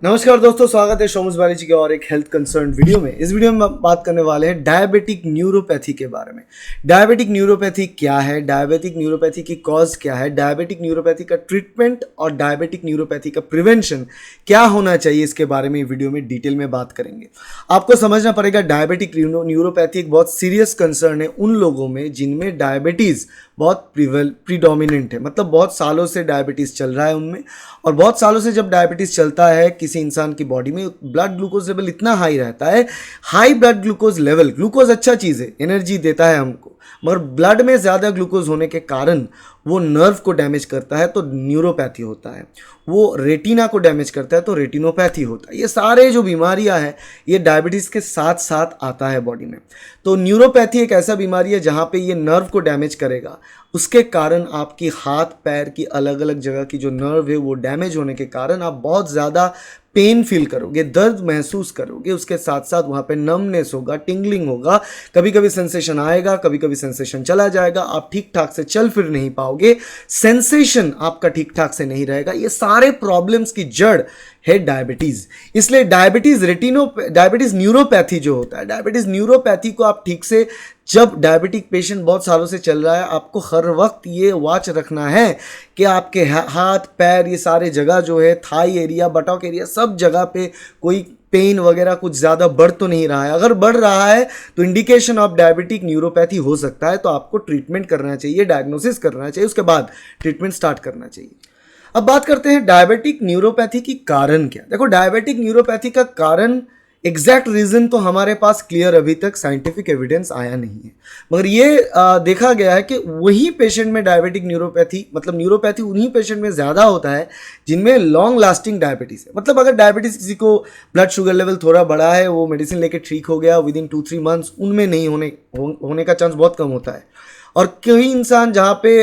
नमस्कार दोस्तों, स्वागत है शोमुस बाली जी के और एक हेल्थ कंसर्न वीडियो में। इस वीडियो में हम बात करने वाले हैं डायबिटिक न्यूरोपैथी के बारे में। डायबिटिक न्यूरोपैथी क्या है, डायबिटिक न्यूरोपैथी की कॉज क्या है, डायबिटिक न्यूरोपैथी का ट्रीटमेंट और डायबिटिक न्यूरोपैथी का प्रिवेंशन क्या होना चाहिए, इसके बारे में वीडियो में डिटेल में बात करेंगे। आपको समझना पड़ेगा डायबिटिक न्यूरोपैथी एक बहुत सीरियस कंसर्न है उन लोगों में जिनमें डायबिटीज़ बहुत प्रीडोमिनेंट है, मतलब बहुत सालों से डायबिटीज़ चल रहा है उनमें। और बहुत सालों से जब डायबिटीज़ चलता है किसी इंसान की बॉडी में, ब्लड ग्लूकोज लेवल इतना हाई रहता है। High blood glucose level, glucose अच्छा चीज़ है, एनर्जी देता है हमको, मगर ब्लड में ज़्यादा ग्लूकोज होने के कारण वो नर्व को डैमेज करता है तो न्यूरोपैथी होता है। वो रेटिना को डैमेज करता है तो रेटिनोपैथी होता है। ये सारे जो बीमारियां हैं ये डायबिटीज़ के साथ साथ आता है बॉडी में। तो न्यूरोपैथी एक ऐसा बीमारी है जहाँ पे ये नर्व को डैमेज करेगा, उसके कारण आपकी हाथ पैर की अलग अलग जगह की जो नर्व है वो डैमेज होने के कारण आप बहुत ज़्यादा पेन फील करोगे, दर्द महसूस करोगे। उसके साथ साथ वहाँ पे नमनेस होगा, टिंगलिंग होगा, कभी कभी सेंसेशन आएगा, कभी कभी सेंसेशन चला जाएगा, आप ठीक ठाक से चल फिर नहीं पाओगे, सेंसेशन आपका ठीक ठाक से नहीं रहेगा। ये सारे प्रॉब्लम्स की जड़ है डायबिटीज़। इसलिए डायबिटीज़ न्यूरोपैथी जो होता है, डायबिटीज़ न्यूरोपैथी को आप ठीक से, जब डायबिटिक पेशेंट बहुत सालों से चल रहा है, आपको हर वक्त ये वॉच रखना है कि आपके हाथ पैर ये सारे जगह जो है, थाई एरिया, बटॉक एरिया, सब जगह पे कोई पेन वगैरह कुछ ज़्यादा बढ़ तो नहीं रहा है। अगर बढ़ रहा है तो इंडिकेशन ऑफ डायबिटिक न्यूरोपैथी हो सकता है, तो आपको ट्रीटमेंट करना चाहिए, डायग्नोसिस करना चाहिए, उसके बाद ट्रीटमेंट स्टार्ट करना चाहिए। अब बात करते हैं डायबिटिक न्यूरोपैथी की कारण क्या। देखो, डायबिटिक न्यूरोपैथी का कारण, एग्जैक्ट रीजन तो हमारे पास क्लियर अभी तक साइंटिफिक एविडेंस आया नहीं है, मगर ये देखा गया है कि वही पेशेंट में डायबिटिक न्यूरोपैथी, मतलब न्यूरोपैथी उन्हीं पेशेंट में ज़्यादा होता है जिनमें लॉन्ग लास्टिंग डायबिटीज़ है। मतलब अगर डायबिटीज़ किसी को ब्लड शुगर लेवल थोड़ा बढ़ा है, वो मेडिसिन लेके ठीक हो गया विद इन 2-3 मंथ्स, उनमें नहीं होने का चांस बहुत कम होता है। और कई इंसान जहाँ पे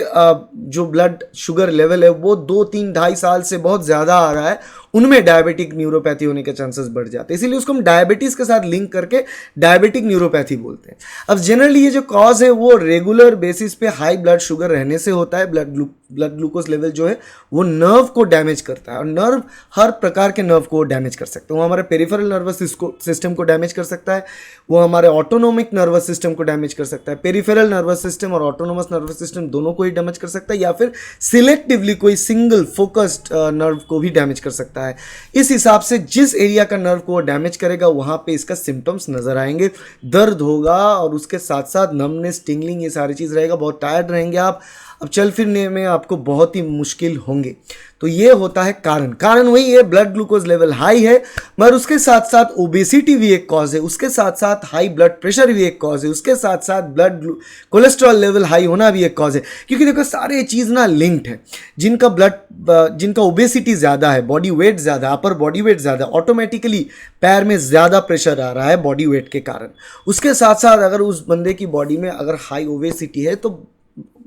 जो ब्लड शुगर लेवल है वो 2-3-2.5 साल से बहुत ज़्यादा आ रहा है, उनमें डायबिटिक न्यूरोपैथी होने के चांसेस बढ़ जाते हैं। इसीलिए उसको हम डायबिटीज़ के साथ लिंक करके डायबिटिक न्यूरोपैथी बोलते हैं। अब जनरली ये जो कॉज है वो रेगुलर बेसिस पे हाई ब्लड शुगर रहने से होता है। ब्लड ग्लूकोज लेवल जो है वो नर्व को डैमेज करता है, और नर्व हर प्रकार के नर्व को डैमेज कर सकता है। वो हमारे पेरिफेरल नर्वस सिस्टम को डैमेज कर सकता है, वो हमारे ऑटोनोमिक नर्वस सिस्टम को डैमेज कर सकता है, पेरिफेरल नर्वस सिस्टम और ऑटोनोमस नर्वस सिस्टम दोनों को ही डैमेज कर सकता है, या फिर सिलेक्टिवली कोई सिंगल फोकस्ड नर्व को भी डैमेज कर सकता है। इस हिसाब से जिस एरिया का नर्व को डैमेज करेगा वहां पे इसका सिम्टम्स नजर आएंगे, दर्द होगा और उसके साथ साथ नमनेस, टिंगलिंग, ये सारी चीज़ रहेगा, बहुत टायर्ड रहेंगे आप, अब चल फिरने में आपको बहुत ही मुश्किल होंगे। तो ये होता है कारण वही है, ब्लड ग्लूकोज लेवल हाई है, मगर उसके साथ साथ ओबेसिटी भी एक कॉज है, उसके साथ साथ हाई ब्लड प्रेशर भी एक कॉज है, उसके साथ साथ कोलेस्ट्रॉल लेवल हाई होना भी एक कॉज है। क्योंकि देखो, सारे चीज़ ना लिंक्ड है। जिनका ओबेसिटी ज़्यादा है, बॉडी वेट ज़्यादा, अपर बॉडी वेट ज़्यादा, ऑटोमेटिकली पैर में ज़्यादा प्रेशर आ रहा है बॉडी वेट के कारण। उसके साथ साथ अगर उस बंदे की बॉडी में अगर हाई ओबेसिटी है तो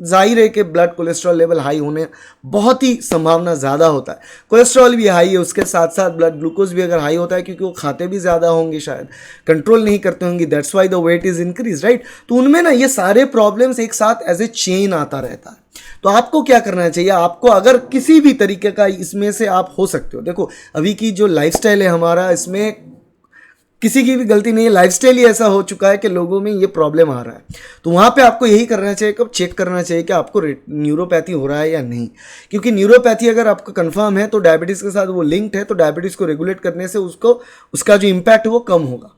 जाहिर है कि ब्लड कोलेस्ट्रॉल लेवल हाई होने बहुत ही संभावना ज़्यादा होता है। कोलेस्ट्रॉल भी हाई है, उसके साथ साथ ब्लड ग्लूकोज भी अगर हाई होता है, क्योंकि वो खाते भी ज़्यादा होंगे, शायद कंट्रोल नहीं करते होंगे, that's why the weight is increase, right. तो उनमें ना ये सारे प्रॉब्लम्स एक साथ एज ए चेन आता रहता है। तो आपको क्या करना चाहिए, आपको अगर किसी भी तरीके का इसमें से आप हो सकते हो। देखो, अभी की जो लाइफस्टाइल है हमारा, इसमें किसी की भी गलती नहीं है, लाइफस्टाइल ही ऐसा हो चुका है कि लोगों में ये प्रॉब्लम आ रहा है। तो वहाँ पे आपको यही करना चाहिए, कब चेक करना चाहिए कि आपको न्यूरोपैथी हो रहा है या नहीं। क्योंकि न्यूरोपैथी अगर आपको कंफर्म है तो डायबिटीज़ के साथ वो लिंक्ड है, तो डायबिटीज़ को रेगुलेट करने से उसका जो इम्पैक्ट है वो कम होगा।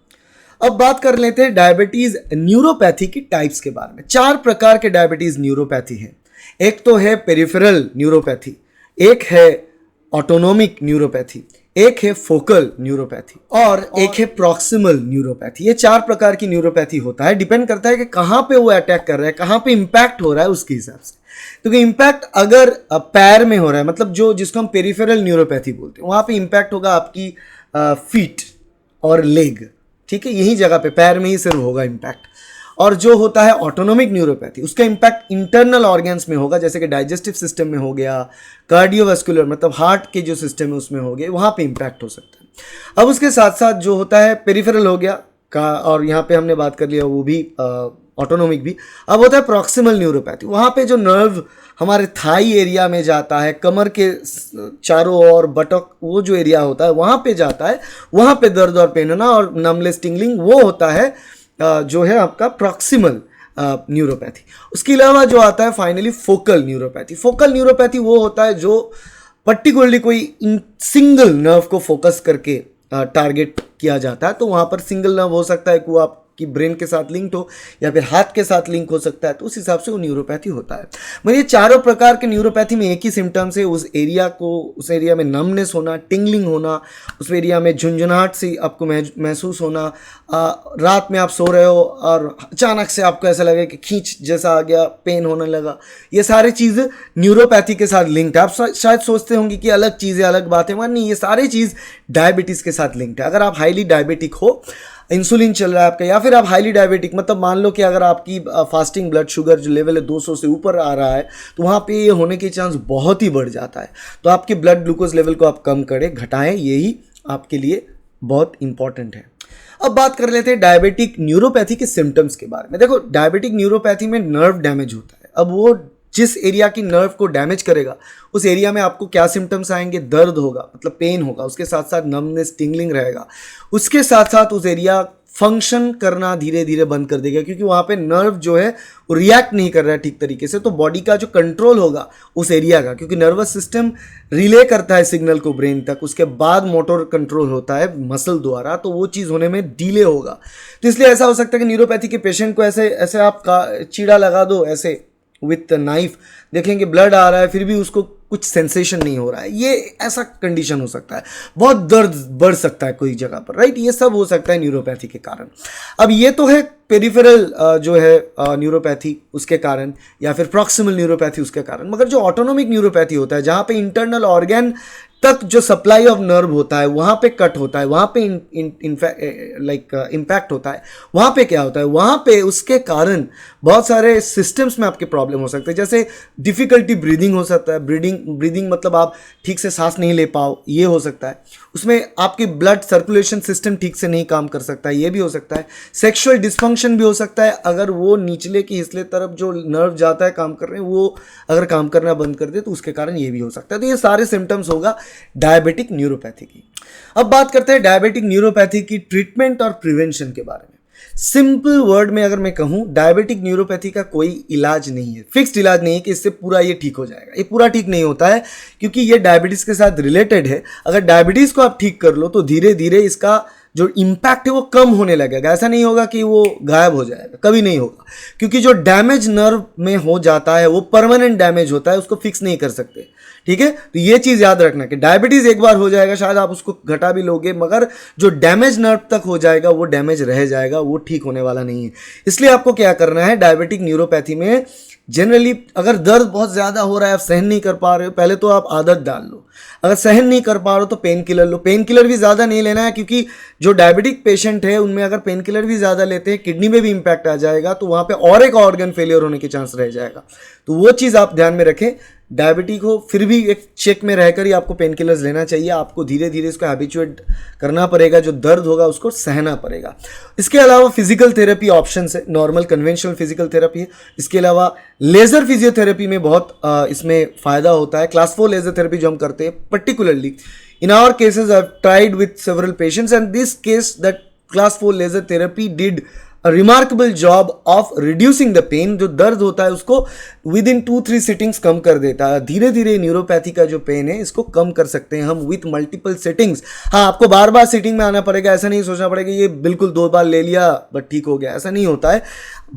अब बात कर लेते हैं डायबिटीज़ न्यूरोपैथी की टाइप्स के बारे में। 4 प्रकार के डायबिटीज़ न्यूरोपैथी है। एक तो है पेरिफेरल न्यूरोपैथी, एक है ऑटोनोमिक न्यूरोपैथी, एक है फोकल न्यूरोपैथी और एक है प्रॉक्सिमल न्यूरोपैथी। ये 4 प्रकार की न्यूरोपैथी होता है, डिपेंड करता है कि कहाँ पे वो अटैक कर रहा है, कहाँ पे इम्पैक्ट हो रहा है, उसके हिसाब से। तो इम्पैक्ट अगर पैर में हो रहा है, मतलब जिसको हम पेरिफेरल न्यूरोपैथी बोलते हैं, वहाँ पे इम्पैक्ट होगा आपकी फीट और लेग, ठीक है, यही जगह पे पैर में ही सिर्फ होगा इम्पैक्ट। और जो होता है ऑटोनोमिक न्यूरोपैथी, उसका इम्पैक्ट इंटरनल ऑर्गन्स में होगा, जैसे कि डाइजेस्टिव सिस्टम में हो गया, कार्डियोवास्कुलर मतलब हार्ट के जो सिस्टम है उसमें हो गया, वहाँ पे इम्पैक्ट हो सकता है। अब उसके साथ साथ जो होता है पेरिफेरल हो गया का, और यहाँ पे हमने बात कर लिया वो भी ऑटोनोमिक भी। अब होता है प्रॉक्सिमल न्यूरोपैथी, वहाँ पे जो नर्व हमारे थाई एरिया में जाता है, कमर के चारों ओर बटक वो जो एरिया होता है वहाँ पे जाता है, वहाँ पे दर्द और पेन होना और नमलेस टिंगलिंग, वो होता है जो है आपका प्रॉक्सिमल न्यूरोपैथी। उसके अलावा जो आता है finally focal neuropathy. Focal neuropathy वो होता है जो पर्टिकुलरली कोई सिंगल नर्व को फोकस करके टारगेट किया जाता है। तो वहाँ पर सिंगल नर्व हो सकता है कि वो आपकी ब्रेन के साथ लिंक्ड हो या फिर हाथ के साथ लिंक हो सकता है, तो उस हिसाब से वो न्यूरोपैथी होता है। मतलब ये चारों प्रकार के न्यूरोपैथी में एक ही सिम्टम्स है, उस एरिया में नमनेस होना, टिंगलिंग होना, उस एरिया में झुंझुनाहट सी आपको महसूस होना, रात में आप सो रहे हो और अचानक से आपको ऐसा लगे कि खींच जैसा आ गया, पेन होने लगा, ये सारी चीज़ न्यूरोपैथी के साथ लिंक्ड है। आप शायद सोचते होंगे कि अलग चीज़ें अलग बातें, मगर नहीं, ये सारी चीज़ डायबिटीज़ के साथ लिंक्ड है। अगर आप हाईली डायबिटिक हो, इंसुलिन चल रहा है आपका, या फिर आप हाईली डायबिटिक, मतलब मान लो कि अगर आपकी फास्टिंग ब्लड शुगर जो लेवल है 200 से ऊपर आ रहा है, तो वहाँ पे ये होने के चांस बहुत ही बढ़ जाता है। तो आपके ब्लड ग्लूकोज लेवल को आप कम करें, घटाएं, यही आपके लिए बहुत इंपॉर्टेंट है। अब बात कर लेते हैं डायबिटिक न्यूरोपैथी के सिम्टम्स के बारे में। देखो, डायबिटिक न्यूरोपैथी में नर्व डैमेज होता है। अब वो जिस एरिया की नर्व को डैमेज करेगा उस एरिया में आपको क्या सिम्टम्स आएंगे? दर्द होगा, मतलब पेन होगा, उसके साथ साथ नमनेस, टिंगलिंग रहेगा, उसके साथ साथ उस एरिया फंक्शन करना धीरे धीरे बंद कर देगा, क्योंकि वहाँ पे नर्व जो है वो रिएक्ट नहीं कर रहा है ठीक तरीके से। तो बॉडी का जो कंट्रोल होगा उस एरिया का, क्योंकि नर्वस सिस्टम रिले करता है सिग्नल को ब्रेन तक, उसके बाद मोटर कंट्रोल होता है मसल द्वारा, तो वो चीज़ होने में डिले होगा। तो इसलिए ऐसा हो सकता है कि न्यूरोपैथी के पेशेंट को ऐसे आप चीड़ा लगा दो ऐसे विथ नाइफ, देखेंगे ब्लड आ रहा है फिर भी उसको कुछ सेंसेशन नहीं हो रहा है, ये ऐसा कंडीशन हो सकता है। बहुत दर्द बढ़ सकता है कोई जगह पर, राइट, ये सब हो सकता है न्यूरोपैथी के कारण। अब ये तो है पेरिफेरल जो है न्यूरोपैथी उसके कारण, या फिर प्रॉक्सिमल न्यूरोपैथी उसके कारण। मगर जो ऑटोनोमिक न्यूरोपैथी होता है, जहाँ पे इंटरनल ऑर्गन तक जो सप्लाई ऑफ नर्व होता है वहाँ पे कट होता है, वहाँ पे इम्पैक्ट होता है, वहाँ पे क्या होता है, वहाँ पे उसके कारण बहुत सारे सिस्टम्स में आपके प्रॉब्लम हो सकते हैं। जैसे डिफ़िकल्टी ब्रीदिंग हो सकता है, ब्रीदिंग मतलब आप ठीक से सांस नहीं ले पाओ, ये हो सकता है। उसमें आपकी ब्लड सर्कुलेशन सिस्टम ठीक से नहीं काम कर सकता है, ये भी हो सकता है। सेक्सुअल डिस्फंक्शन भी हो सकता है, अगर वो निचले की हिस्से तरफ जो नर्व जाता है काम कर रहे हैं वो अगर काम करना बंद कर दे तो उसके कारण ये भी हो सकता है। तो ये सारे सिम्टम्स होगा डायबिटिक न्यूरोपैथी की। अब बात करते हैं डायबिटिक न्यूरोपैथी की ट्रीटमेंट और प्रिवेंशन के बारे में। सिंपल वर्ड में अगर मैं कहूं, डायबिटिक न्यूरोपैथी का कोई इलाज नहीं है, फिक्स्ड इलाज नहीं है कि इससे पूरा ये ठीक हो जाएगा। ये पूरा ठीक नहीं होता है, क्योंकि ये डायबिटीज के साथ रिलेटेड है। अगर डायबिटीज को आप ठीक कर लो तो धीरे धीरे इसका जो इम्पैक्ट है वो कम होने लगेगा। ऐसा नहीं होगा कि वो गायब हो जाएगा, कभी नहीं होगा, क्योंकि जो डैमेज नर्व में हो जाता है वो परमानेंट डैमेज होता है, उसको फिक्स नहीं कर सकते। ठीक है, तो ये चीज़ याद रखना कि डायबिटीज़ एक बार हो जाएगा, शायद आप उसको घटा भी लोगे, मगर जो डैमेज नर्व तक हो जाएगा वो डैमेज रह जाएगा, वो ठीक होने वाला नहीं है। इसलिए आपको क्या करना है, डायबिटिक न्यूरोपैथी में जनरली अगर दर्द बहुत ज़्यादा हो रहा है, आप सहन नहीं कर पा रहे हो, पहले तो आप आदत डाल लो। अगर सहन नहीं कर पा रहे हो तो पेन किलर लो। पेन किलर भी ज़्यादा नहीं लेना है, क्योंकि जो डायबिटिक पेशेंट है उनमें अगर पेन किलर भी ज़्यादा लेते हैं, किडनी में भी इंपैक्ट आ जाएगा, तो वहाँ पे और एक ऑर्गन फेलियर होने के चांस रह जाएगा। तो वो चीज़ आप ध्यान में रखें। डायबिटिक हो फिर भी एक चेक में रहकर ही आपको पेन किलर्स लेना चाहिए। आपको धीरे धीरे इसको हैबिचुएट करना पड़ेगा, जो दर्द होगा उसको सहना पड़ेगा। इसके अलावा फिजिकल थेरेपी ऑप्शंस है, नॉर्मल कन्वेंशनल फिजिकल थेरेपी है। इसके अलावा लेज़र फिजियोथेरेपी में बहुत इसमें फ़ायदा होता है। क्लास 4 लेज़र थेरेपी जो हम करते हैं, particularly in our cases I have tried with several patients and this case that class 4 laser therapy did remarkable job of reducing the pain. जो दर्द होता है उसको विद इन 2-3 सिटिंग्स कम कर देता है। धीरे धीरे न्यूरोपैथी का जो पेन है इसको कम कर सकते हैं हम विथ मल्टीपल सिटिंग्स। हाँ, आपको बार बार सिटिंग में आना पड़ेगा, ऐसा नहीं सोचना पड़ेगा ये बिल्कुल 2 बार ले लिया बट ठीक हो गया, ऐसा नहीं होता है।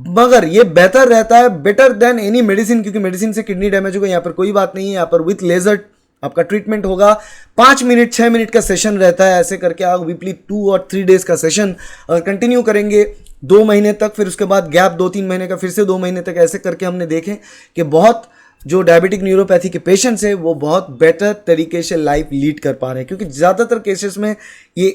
मगर ये बेहतर रहता है, बेटर देन एनी मेडिसिन, क्योंकि मेडिसिन से किडनी डैमेज होगा, यहाँ पर कोई बात नहीं है। यहाँ पर विथ लेजर आपका ट्रीटमेंट होगा। 5 मिनट 6 मिनट का सेशन रहता है, ऐसे करके आप वीकली 2 और 3 डेज का सेशन अगर कंटिन्यू करेंगे 2 महीने तक, फिर उसके बाद गैप 2-3 महीने का, फिर से 2 महीने तक, ऐसे करके हमने देखे कि बहुत जो डायबिटिक न्यूरोपैथी के पेशेंट्स हैं वो बहुत बेटर तरीके से लाइफ लीड कर पा रहे हैं। क्योंकि ज़्यादातर केसेस में ये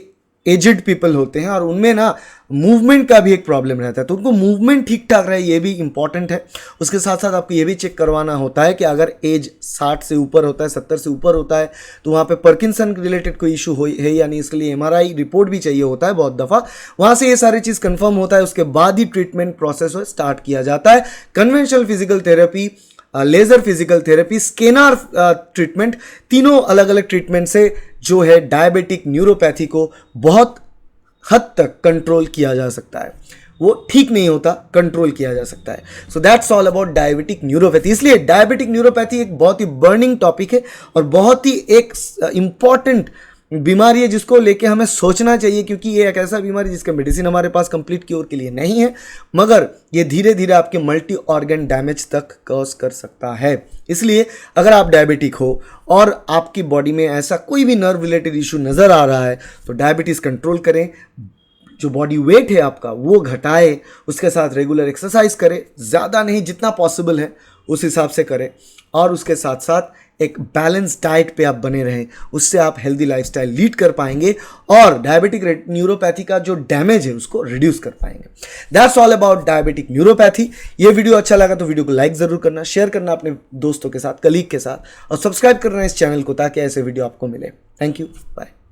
एजेड पीपल होते हैं और उनमें ना मूवमेंट का भी एक प्रॉब्लम रहता है, तो उनको मूवमेंट ठीक ठाक रहे ये भी इंपॉर्टेंट है। उसके साथ साथ आपको ये भी चेक करवाना होता है कि अगर एज 60 से ऊपर होता है, 70 से ऊपर होता है, तो वहाँ पे पार्किंसन रिलेटेड कोई इशू है या नहीं, इसके लिए एमआरआई रिपोर्ट भी चाहिए होता है बहुत दफ़ा। वहाँ से ये सारी चीज़ कंफर्म होता है, उसके बाद ही ट्रीटमेंट प्रोसेस स्टार्ट किया जाता है। Conventional physical therapy, laser physical therapy, scanner treatment, तीनों अलग अलग ट्रीटमेंट से जो है डायबिटिक न्यूरोपैथी को बहुत हद तक कंट्रोल किया जा सकता है। वो ठीक नहीं होता, कंट्रोल किया जा सकता है। So that's all about diabetic neuropathy. इसलिए डायबिटिक न्यूरोपैथी एक बहुत ही बर्निंग टॉपिक है और बहुत ही एक इंपॉर्टेंट बीमारी है जिसको लेके हमें सोचना चाहिए, क्योंकि ये एक ऐसा बीमारी जिसका मेडिसिन हमारे पास कंप्लीट क्योर के लिए नहीं है, मगर ये धीरे धीरे आपके मल्टी ऑर्गन डैमेज तक कॉज कर सकता है। इसलिए अगर आप डायबिटिक हो और आपकी बॉडी में ऐसा कोई भी नर्व रिलेटेड इशू नज़र आ रहा है तो डायबिटीज़ कंट्रोल करें, जो बॉडी वेट है आपका वो घटाए, उसके साथ रेगुलर एक्सरसाइज करें, ज़्यादा नहीं जितना पॉसिबल है उस हिसाब से करें, और उसके साथ साथ एक बैलेंस डाइट पे आप बने रहें। उससे आप हेल्दी लाइफस्टाइल लीड कर पाएंगे और डायबिटिक न्यूरोपैथी का जो डैमेज है उसको रिड्यूस कर पाएंगे। That's all about diabetic neuropathy. ये वीडियो अच्छा लगा तो वीडियो को लाइक ज़रूर करना, शेयर करना अपने दोस्तों के साथ, कलीग के साथ, और सब्सक्राइब करना इस चैनल को ताकि ऐसे वीडियो आपको मिले। Thank you, bye.